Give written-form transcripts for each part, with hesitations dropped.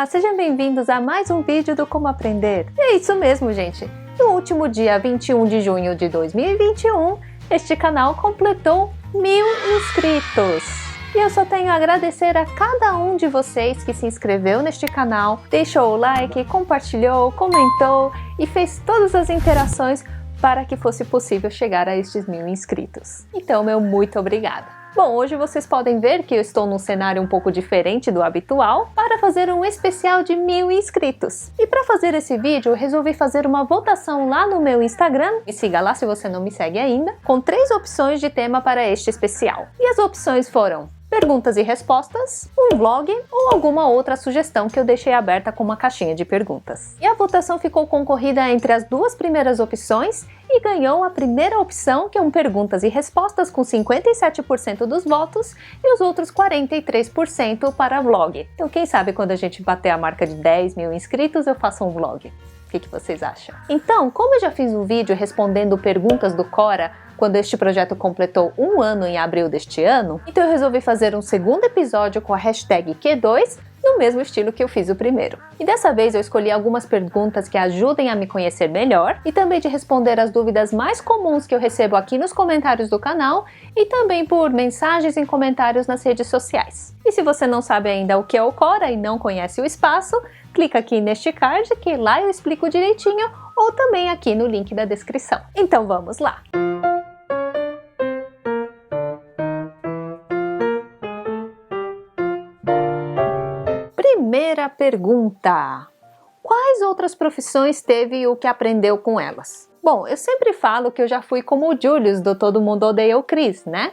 Olá, sejam bem-vindos a mais um vídeo do Como Aprender. É isso mesmo, gente. No último dia 21 de junho de 2021, este canal completou 1000 inscritos. E eu só tenho a agradecer a cada um de vocês que se inscreveu neste canal, deixou o like, compartilhou, comentou e fez todas as interações para que fosse possível chegar a estes 1000 inscritos. Então, meu muito obrigada. Bom, hoje vocês podem ver que eu estou num cenário um pouco diferente do habitual para fazer um especial de 1000 inscritos. E para fazer esse vídeo, eu resolvi fazer uma votação lá no meu Instagram, me siga lá se você não me segue ainda, com 3 opções de tema para este especial. E as opções foram perguntas e respostas, um vlog ou alguma outra sugestão que eu deixei aberta com uma caixinha de perguntas. E a votação ficou concorrida entre as 2 primeiras opções e ganhou a primeira opção, que é um perguntas e respostas com 57% dos votos e os outros 43% para vlog. Então quem sabe quando a gente bater a marca de 10.000 inscritos eu faço um vlog. O que vocês acham? Então, como eu já fiz um vídeo respondendo perguntas do Quora quando este projeto completou 1 ano em abril deste ano, então eu resolvi fazer um segundo episódio com a hashtag Q2 no mesmo estilo que eu fiz o primeiro. E dessa vez eu escolhi algumas perguntas que ajudem a me conhecer melhor e também de responder as dúvidas mais comuns que eu recebo aqui nos comentários do canal e também por mensagens em comentários nas redes sociais. E se você não sabe ainda o que é o Quora e não conhece o espaço, clica aqui neste card que lá eu explico direitinho ou também aqui no link da descrição. Então vamos lá! Primeira pergunta: quais outras profissões teve e o que aprendeu com elas? Bom, eu sempre falo que eu já fui como o Julius do Todo Mundo Odeia o Chris, né?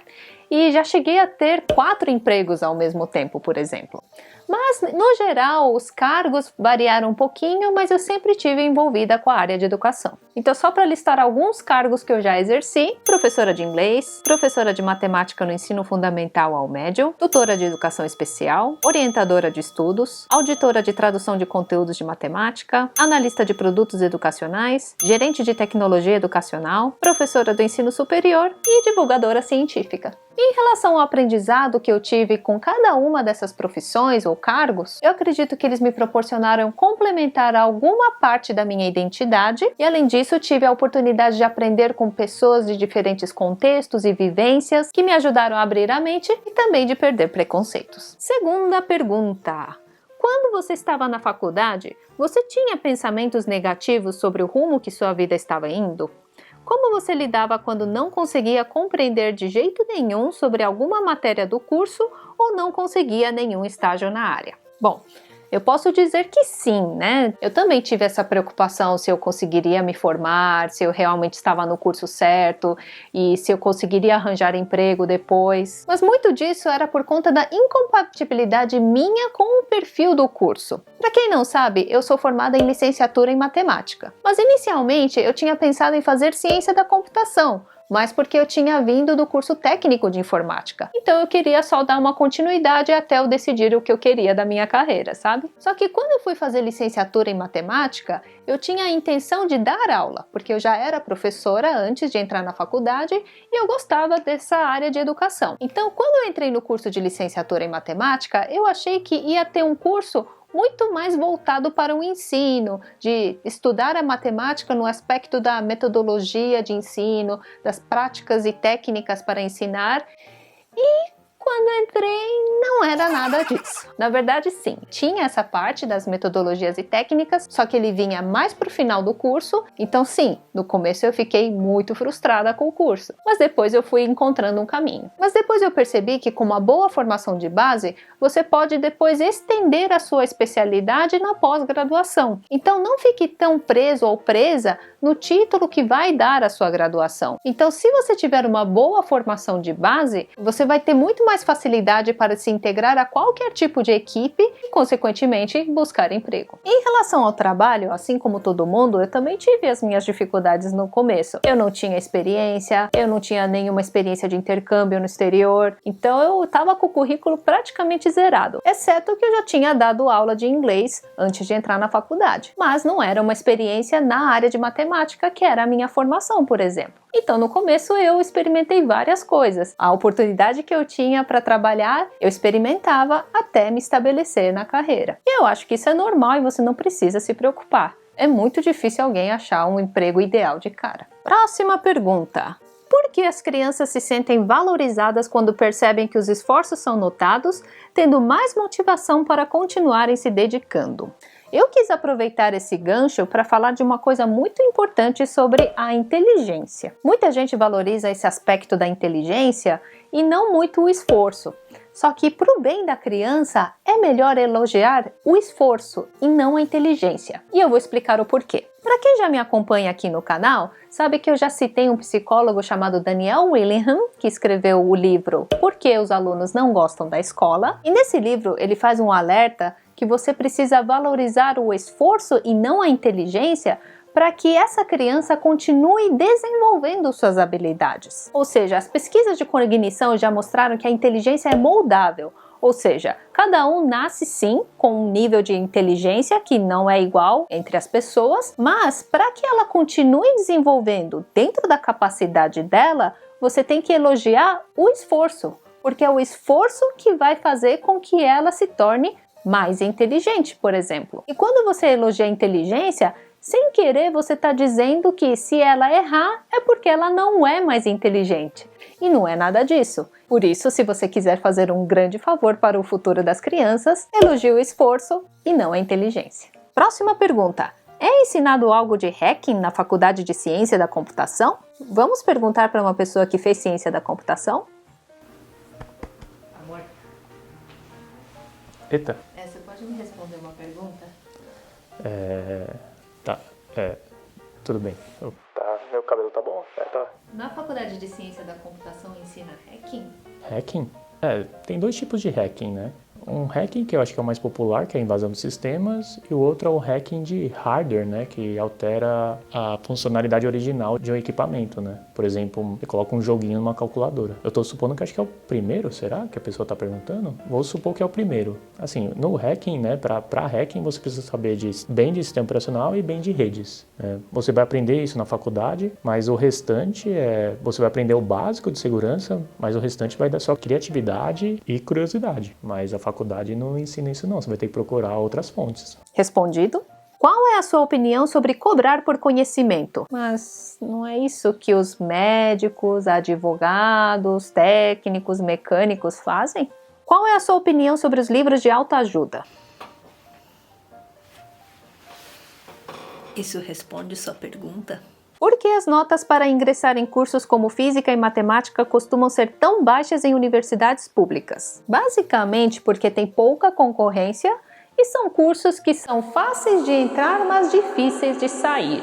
E já cheguei a ter 4 empregos ao mesmo tempo, por exemplo. Mas, no geral, os cargos variaram um pouquinho, mas eu sempre estive envolvida com a área de educação. Então, só para listar alguns cargos que eu já exerci: professora de inglês, professora de matemática no ensino fundamental ao médio, tutora de educação especial, orientadora de estudos, auditora de tradução de conteúdos de matemática, analista de produtos educacionais, gerente de tecnologia educacional, professora do ensino superior e divulgadora científica. Em relação ao aprendizado que eu tive com cada uma dessas profissões ou cargos, eu acredito que eles me proporcionaram complementar alguma parte da minha identidade e, além disso, tive a oportunidade de aprender com pessoas de diferentes contextos e vivências que me ajudaram a abrir a mente e também de perder preconceitos. Segunda pergunta: quando você estava na faculdade, você tinha pensamentos negativos sobre o rumo que sua vida estava indo? Como você lidava quando não conseguia compreender de jeito nenhum sobre alguma matéria do curso ou não conseguia nenhum estágio na área? Bom, eu posso dizer que sim, né? Eu também tive essa preocupação se eu conseguiria me formar, se eu realmente estava no curso certo e se eu conseguiria arranjar emprego depois. Mas muito disso era por conta da incompatibilidade minha com o perfil do curso. Para quem não sabe, eu sou formada em licenciatura em matemática. Mas inicialmente eu tinha pensado em fazer ciência da computação, mas porque eu tinha vindo do curso técnico de informática. Então eu queria só dar uma continuidade até eu decidir o que eu queria da minha carreira, sabe? Só que quando eu fui fazer licenciatura em matemática, eu tinha a intenção de dar aula, porque eu já era professora antes de entrar na faculdade e eu gostava dessa área de educação. Então, quando eu entrei no curso de licenciatura em matemática, eu achei que ia ter um curso muito mais voltado para o ensino, de estudar a matemática no aspecto da metodologia de ensino, das práticas e técnicas para ensinar. E quando eu entrei, não era nada disso. Na verdade, sim, tinha essa parte das metodologias e técnicas, só que ele vinha mais para o final do curso. Então, sim, no começo eu fiquei muito frustrada com o curso, mas depois eu fui encontrando um caminho. Mas depois eu percebi que com uma boa formação de base, você pode depois estender a sua especialidade na pós-graduação. Então, não fique tão preso ou presa no título que vai dar a sua graduação. Então, se você tiver uma boa formação de base, você vai ter muito mais facilidade para se integrar a qualquer tipo de equipe e, consequentemente, buscar emprego. Em relação ao trabalho, assim como todo mundo, eu também tive as minhas dificuldades no começo. Eu não tinha experiência, eu não tinha nenhuma experiência de intercâmbio no exterior, então eu estava com o currículo praticamente zerado, exceto que eu já tinha dado aula de inglês antes de entrar na faculdade, mas não era uma experiência na área de matemática, que era a minha formação, por exemplo. Então, no começo eu experimentei várias coisas. A oportunidade que eu tinha para trabalhar, eu experimentava até me estabelecer na carreira. E eu acho que isso é normal e você não precisa se preocupar. É muito difícil alguém achar um emprego ideal de cara. Próxima pergunta. Por que as crianças se sentem valorizadas quando percebem que os esforços são notados, tendo mais motivação para continuarem se dedicando? Eu quis aproveitar esse gancho para falar de uma coisa muito importante sobre a inteligência. Muita gente valoriza esse aspecto da inteligência e não muito o esforço. Só que para o bem da criança é melhor elogiar o esforço e não a inteligência. E eu vou explicar o porquê. Para quem já me acompanha aqui no canal, sabe que eu já citei um psicólogo chamado Daniel Willingham, que escreveu o livro Por que os alunos não gostam da escola? E nesse livro ele faz um alerta que você precisa valorizar o esforço e não a inteligência para que essa criança continue desenvolvendo suas habilidades. Ou seja, as pesquisas de cognição já mostraram que a inteligência é moldável, ou seja, cada um nasce sim com um nível de inteligência que não é igual entre as pessoas, mas para que ela continue desenvolvendo dentro da capacidade dela, você tem que elogiar o esforço, porque é o esforço que vai fazer com que ela se torne mais inteligente, por exemplo. E quando você elogia a inteligência, sem querer você está dizendo que se ela errar é porque ela não é mais inteligente. E não é nada disso. Por isso, se você quiser fazer um grande favor para o futuro das crianças, elogie o esforço e não a inteligência. Próxima pergunta. É ensinado algo de hacking na faculdade de ciência da computação? Vamos perguntar para uma pessoa que fez ciência da computação? Amor. Eita. Você pode me responder uma pergunta? Tá. Tudo bem. Tá, meu cabelo tá bom? Tá. Na faculdade de ciência da computação ensina hacking? Hacking? Tem dois tipos de hacking, né? Um hacking que eu acho que é o mais popular, que é a invasão de sistemas, e o outro é o hacking de hardware, né? Que altera a funcionalidade original de um equipamento, né? Por exemplo, eu coloco um joguinho numa calculadora. Eu tô supondo que acho que é o primeiro, será? Que a pessoa tá perguntando? Vou supor que é o primeiro. Assim, no hacking, né? Pra hacking você precisa saber bem de sistema operacional e bem de redes. Né? Você vai aprender isso na faculdade, mas o restante você vai aprender o básico de segurança, mas o restante vai dar só criatividade e curiosidade. Mas a faculdade não ensina isso não, você vai ter que procurar outras fontes. Respondido? Qual é a sua opinião sobre cobrar por conhecimento? Mas não é isso que os médicos, advogados, técnicos, mecânicos fazem? Qual é a sua opinião sobre os livros de autoajuda? Isso responde sua pergunta? Por que as notas para ingressar em cursos como física e matemática costumam ser tão baixas em universidades públicas? Basicamente porque tem pouca concorrência e são cursos que são fáceis de entrar, mas difíceis de sair.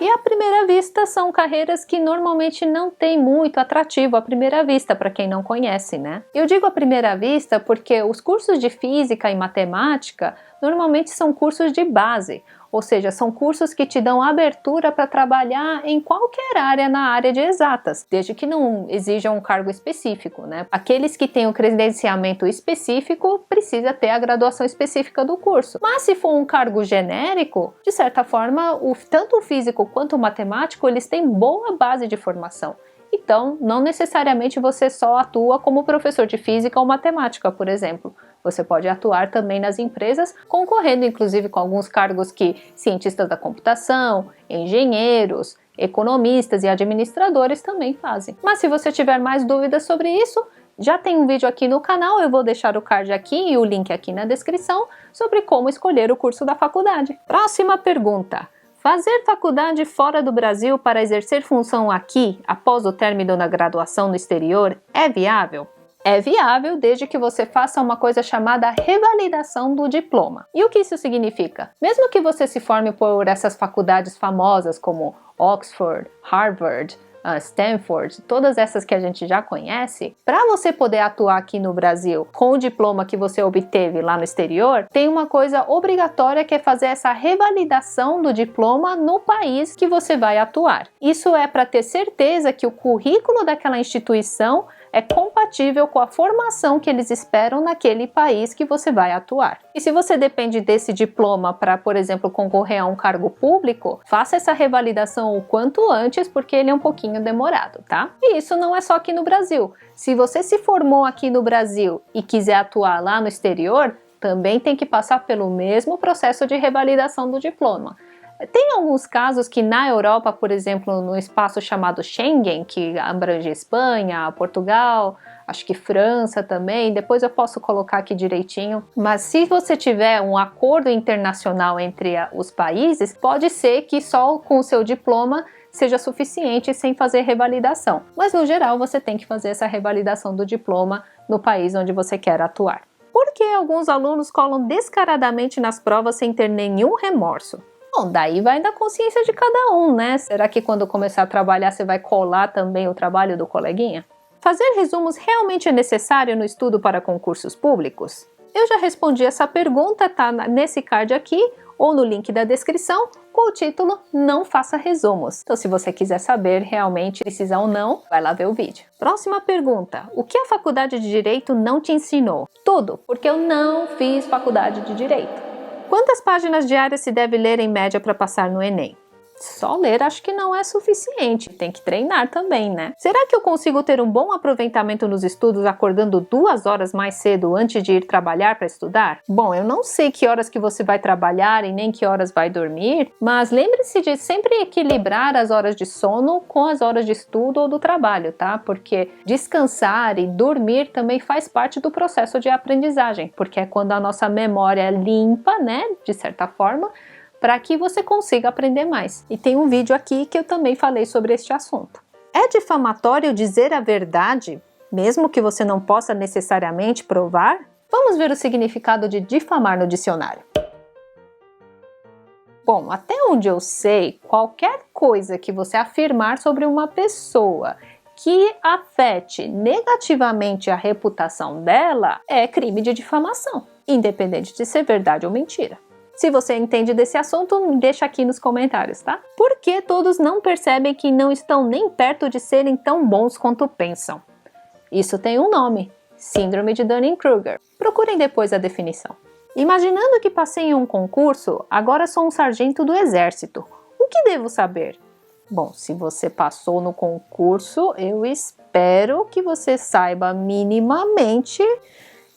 E à primeira vista são carreiras que normalmente não têm muito atrativo à primeira vista para quem não conhece, né? Eu digo à primeira vista porque os cursos de física e matemática normalmente são cursos de base, ou seja, são cursos que te dão abertura para trabalhar em qualquer área na área de exatas, desde que não exijam um cargo específico, né? Aqueles que têm o credenciamento específico precisa ter a graduação específica do curso. Mas se for um cargo genérico, de certa forma, tanto o físico quanto o matemático, eles têm boa base de formação. Então, não necessariamente você só atua como professor de física ou matemática, por exemplo. Você pode atuar também nas empresas, concorrendo inclusive com alguns cargos que cientistas da computação, engenheiros, economistas e administradores também fazem. Mas se você tiver mais dúvidas sobre isso, já tem um vídeo aqui no canal, eu vou deixar o card aqui e o link aqui na descrição sobre como escolher o curso da faculdade. Próxima pergunta. Fazer faculdade fora do Brasil para exercer função aqui, após o término da graduação no exterior, é viável? É viável desde que você faça uma coisa chamada revalidação do diploma. E o que isso significa? Mesmo que você se forme por essas faculdades famosas como Oxford, Harvard, Stanford, todas essas que a gente já conhece, para você poder atuar aqui no Brasil com o diploma que você obteve lá no exterior, tem uma coisa obrigatória que é fazer essa revalidação do diploma no país que você vai atuar. Isso é para ter certeza que o currículo daquela instituição é compatível compatível com a formação que eles esperam naquele país que você vai atuar. E se você depende desse diploma para, por exemplo, concorrer a um cargo público, faça essa revalidação o quanto antes, porque ele é um pouquinho demorado, tá? E isso não é só aqui no Brasil. Se você se formou aqui no Brasil e quiser atuar lá no exterior, também tem que passar pelo mesmo processo de revalidação do diploma. Tem alguns casos que na Europa, por exemplo, no espaço chamado Schengen, que abrange Espanha, Portugal, acho que França também, depois eu posso colocar aqui direitinho, mas se você tiver um acordo internacional entre os países, pode ser que só com o seu diploma seja suficiente sem fazer revalidação. Mas no geral você tem que fazer essa revalidação do diploma no país onde você quer atuar. Por que alguns alunos colam descaradamente nas provas sem ter nenhum remorso? Bom, daí vai da consciência de cada um, né? Será que quando começar a trabalhar você vai colar também o trabalho do coleguinha? Fazer resumos realmente é necessário no estudo para concursos públicos? Eu já respondi essa pergunta, tá nesse card aqui ou no link da descrição com o título Não Faça Resumos. Então, se você quiser saber realmente precisa ou não, vai lá ver o vídeo. Próxima pergunta. O que a faculdade de Direito não te ensinou? Tudo, porque eu não fiz faculdade de Direito. Quantas páginas diárias se deve ler em média para passar no Enem? Só ler acho que não é suficiente, tem que treinar também, né? Será que eu consigo ter um bom aproveitamento nos estudos acordando 2 horas mais cedo antes de ir trabalhar para estudar? Bom, eu não sei que horas que você vai trabalhar e nem que horas vai dormir, mas lembre-se de sempre equilibrar as horas de sono com as horas de estudo ou do trabalho, tá? Porque descansar e dormir também faz parte do processo de aprendizagem, porque é quando a nossa memória é limpa, né, de certa forma, para que você consiga aprender mais. E tem um vídeo aqui que eu também falei sobre este assunto. É difamatório dizer a verdade, mesmo que você não possa necessariamente provar? Vamos ver o significado de difamar no dicionário. Bom, até onde eu sei, qualquer coisa que você afirmar sobre uma pessoa que afete negativamente a reputação dela é crime de difamação, independente de ser verdade ou mentira. Se você entende desse assunto, me deixa aqui nos comentários, tá? Por que todos não percebem que não estão nem perto de serem tão bons quanto pensam? Isso tem um nome, Síndrome de Dunning-Kruger. Procurem depois a definição. Imaginando que passei em um concurso, agora sou um sargento do exército. O que devo saber? Bom, se você passou no concurso, eu espero que você saiba minimamente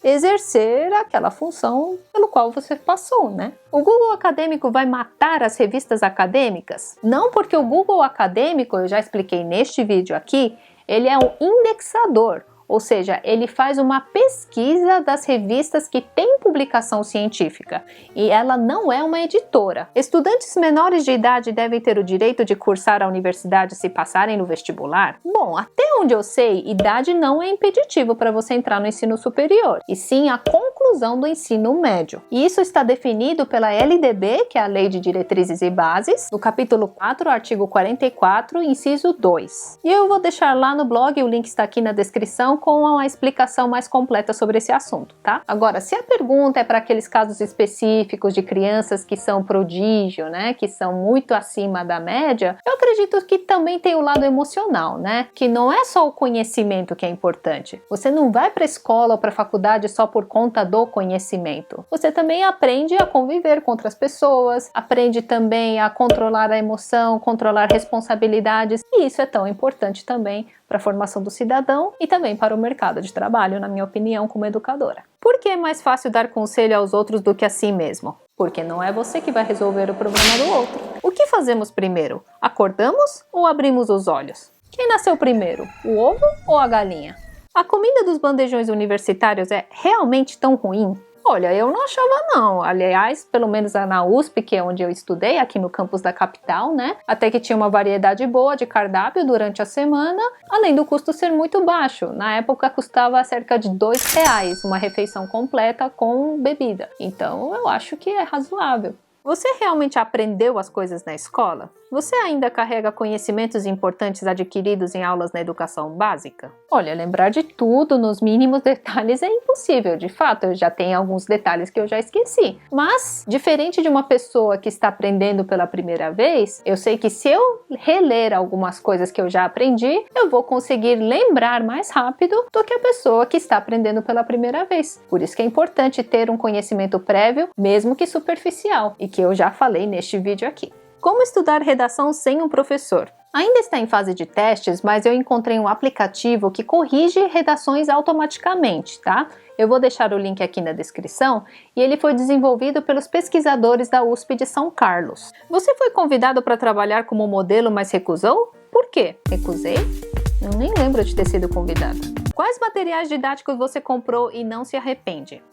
exercer aquela função pelo qual você passou, né? O Google Acadêmico vai matar as revistas acadêmicas? Não, porque o Google Acadêmico, eu já expliquei neste vídeo aqui, ele é um indexador, ou seja, ele faz uma pesquisa das revistas que têm publicação científica e ela não é uma editora. Estudantes menores de idade devem ter o direito de cursar a universidade se passarem no vestibular? Bom, até onde eu sei, idade não é impeditivo para você entrar no ensino superior, e sim a conclusão do ensino médio. E isso está definido pela LDB, que é a Lei de Diretrizes e Bases, no capítulo 4, artigo 44, inciso 2. E eu vou deixar lá no blog, o link está aqui na descrição, com uma explicação mais completa sobre esse assunto, tá? Agora, se a pergunta é para aqueles casos específicos de crianças que são prodígio, né, que são muito acima da média, eu acredito que também tem o lado emocional, né, que não é só o conhecimento que é importante. Você não vai para a escola ou para a faculdade só por conta do conhecimento. Você também aprende a conviver com outras pessoas, aprende também a controlar a emoção, controlar responsabilidades, e isso é tão importante também para a formação do cidadão e também para o mercado de trabalho, na minha opinião, como educadora. Por que é mais fácil dar conselho aos outros do que a si mesmo? Porque não é você que vai resolver o problema do outro. O que fazemos primeiro? Acordamos ou abrimos os olhos? Quem nasceu primeiro, o ovo ou a galinha? A comida dos bandejões universitários é realmente tão ruim? Olha, eu não achava não. Aliás, pelo menos na USP, que é onde eu estudei, aqui no campus da capital, né? Até que tinha uma variedade boa de cardápio durante a semana, além do custo ser muito baixo. Na época custava cerca de R$2 uma refeição completa com bebida. Então eu acho que é razoável. Você realmente aprendeu as coisas na escola? Você ainda carrega conhecimentos importantes adquiridos em aulas na educação básica? Olha, lembrar de tudo nos mínimos detalhes é impossível, de fato, eu já tenho alguns detalhes que eu já esqueci. Mas, diferente de uma pessoa que está aprendendo pela primeira vez, eu sei que se eu reler algumas coisas que eu já aprendi, eu vou conseguir lembrar mais rápido do que a pessoa que está aprendendo pela primeira vez. Por isso que é importante ter um conhecimento prévio, mesmo que superficial, e que eu já falei neste vídeo aqui. Como estudar redação sem um professor? Ainda está em fase de testes, mas eu encontrei um aplicativo que corrige redações automaticamente, tá? Eu vou deixar o link aqui na descrição e ele foi desenvolvido pelos pesquisadores da USP de São Carlos. Você foi convidado para trabalhar como modelo, mas recusou? Por quê? Recusei? Eu nem lembro de ter sido convidada. Quais materiais didáticos você comprou e não se arrepende?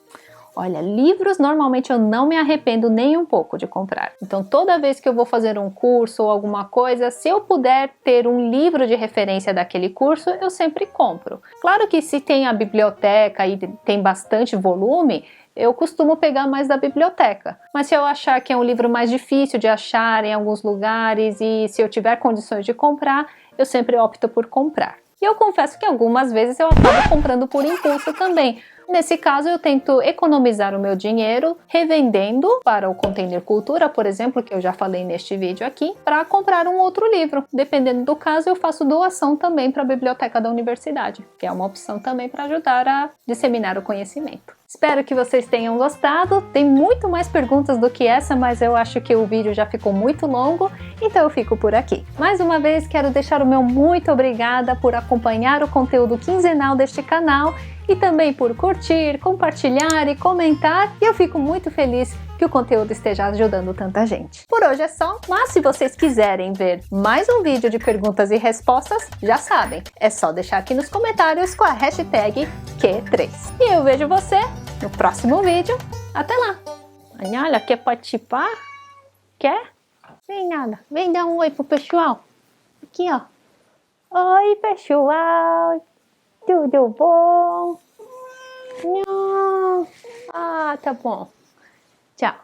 Olha, livros normalmente eu não me arrependo nem um pouco de comprar. Então toda vez que eu vou fazer um curso ou alguma coisa, se eu puder ter um livro de referência daquele curso, eu sempre compro. Claro que se tem a biblioteca e tem bastante volume, eu costumo pegar mais da biblioteca. Mas se eu achar que é um livro mais difícil de achar em alguns lugares e se eu tiver condições de comprar, eu sempre opto por comprar. E eu confesso que algumas vezes eu acabo comprando por impulso também. Nesse caso, eu tento economizar o meu dinheiro revendendo para o Container Cultura, por exemplo, que eu já falei neste vídeo aqui, para comprar um outro livro. Dependendo do caso, eu faço doação também para a biblioteca da universidade, que é uma opção também para ajudar a disseminar o conhecimento. Espero que vocês tenham gostado. Tem muito mais perguntas do que essa, mas eu acho que o vídeo já ficou muito longo, então eu fico por aqui. Mais uma vez, quero deixar o meu muito obrigada por acompanhar o conteúdo quinzenal deste canal e também por curtir, compartilhar e comentar. E eu fico muito feliz que o conteúdo esteja ajudando tanta gente. Por hoje é só, mas se vocês quiserem ver mais um vídeo de perguntas e respostas, já sabem, é só deixar aqui nos comentários com a hashtag Q3. E eu vejo você no próximo vídeo. Até lá! Olha, quer participar? Quer? Vem nada, vem dar um oi pro pessoal. Aqui, ó. Oi, pessoal! Tudo bom? Não. Ah, tá bom. Tchau.